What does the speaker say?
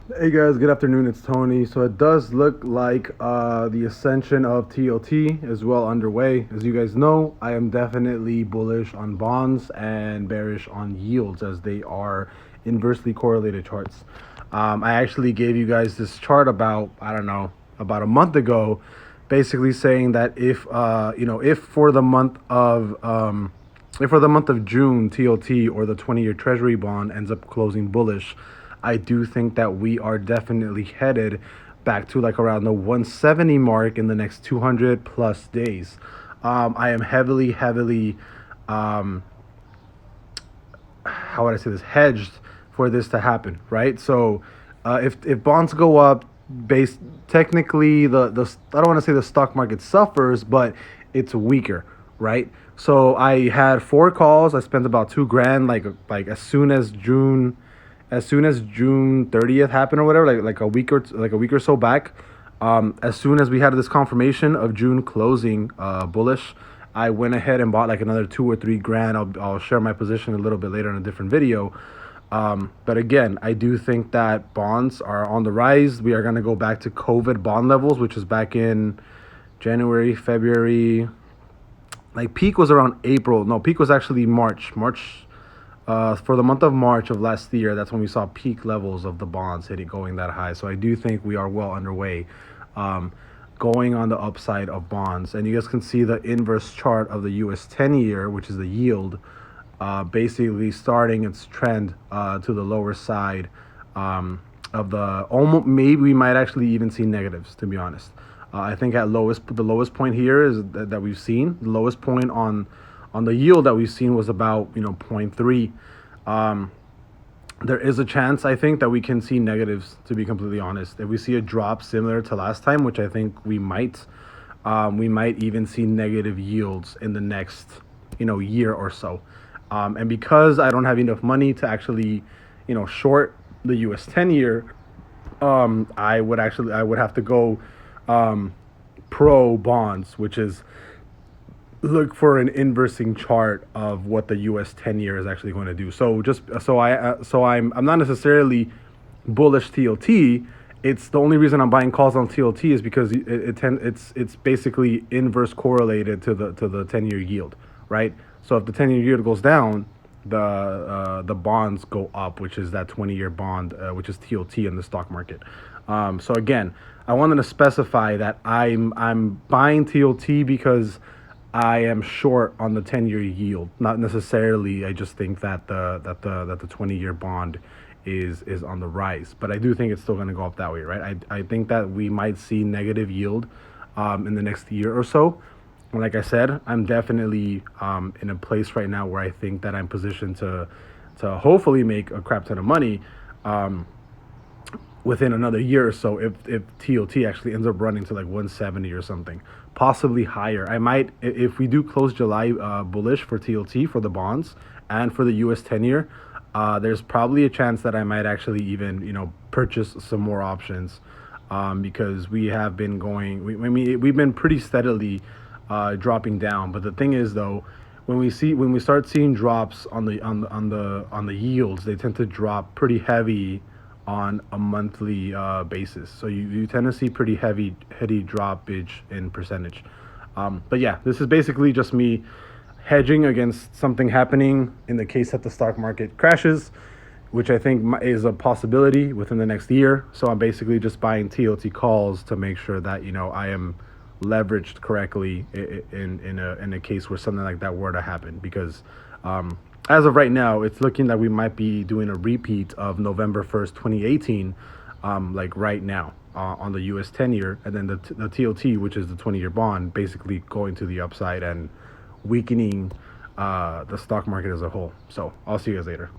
Hey guys, good afternoon. It's Tony. So it does look like the ascension of TLT is well underway. As you guys know, I am definitely bullish on bonds and bearish on yields as they are inversely correlated charts. I actually gave you guys this chart about, I don't know, about a month ago, basically saying that if for the month of if for the month of June, TLT or the 20-year Treasury bond ends up closing bullish, I do think that we are definitely headed back to like around the 170 mark in the next 200 plus days. I am heavily, um, how would I say this, hedged for this to happen, right? So if bonds go up, based technically the I don't want to say the stock market suffers, but it's weaker, right? So I had 4 calls. I spent about 2 grand, like as soon as June 30th happened or whatever, like a week or so back. As soon as we had this confirmation of June closing bullish, I went ahead and bought like another 2 or 3 grand. I'll share my position a little bit later in a different video. But again, I do think that bonds are on the rise. We are going to go back to COVID bond levels, which is back in January, February. Like peak was around April. No, peak was actually March. For the month of March of last year, that's when we saw peak levels of the bonds hitting going that high. So I do think we are well underway, um, going on the upside of bonds. And you guys can see the inverse chart of the US 10-year, which is the yield, basically starting its trend to the lower side of the almost. Maybe we might actually even see negatives, to be honest. I think at the lowest point here is that we've seen. The lowest point on the yield that we've seen was about zero point 0.3. There is a chance, I think, that we can see negatives, to be completely honest. If we see a drop similar to last time, which I think we might even see negative yields in the next year or so. And because I don't have enough money to actually short the US 10-year, I would have to go pro bonds, which is look for an inversing chart of what the US 10-year is actually going to do. So just so I'm not necessarily bullish TLT. It's the only reason I'm buying calls on TLT is because it's basically inverse correlated to the 10-year yield, right? So if the 10-year yield goes down, the bonds go up, which is that 20-year bond, which is TLT in the stock market. So again, I wanted to specify that I'm buying TLT because I am short on the 10-year yield. Not necessarily. I just think that the 20-year bond is on the rise, but I do think it's still going to go up that way, right? I think that we might see negative yield in the next year or so. Like I said, I'm definitely in a place right now where I think that I'm positioned to hopefully make a crap ton of money. Within another year or so, if TLT actually ends up running to like 170 or something, possibly higher. I might, if we do close July bullish for TLT for the bonds and for the US 10-year, there's probably a chance that I might actually even purchase some more options, because we have been going. We've been pretty steadily dropping down. But the thing is though, when we start seeing drops on the yields, they tend to drop pretty heavy on a monthly basis. So you tend to see pretty heavy droppage in percentage. But yeah, this is basically just me hedging against something happening in the case that the stock market crashes, which I think is a possibility within the next year. So I'm basically just buying TLT calls to make sure that I am leveraged correctly in a case where something like that were to happen. Because as of right now, it's looking like we might be doing a repeat of November 1st, 2018, like right now on the US 10-year, and then the TLT, which is the 20-year bond, basically going to the upside and weakening the stock market as a whole. So I'll see you guys later.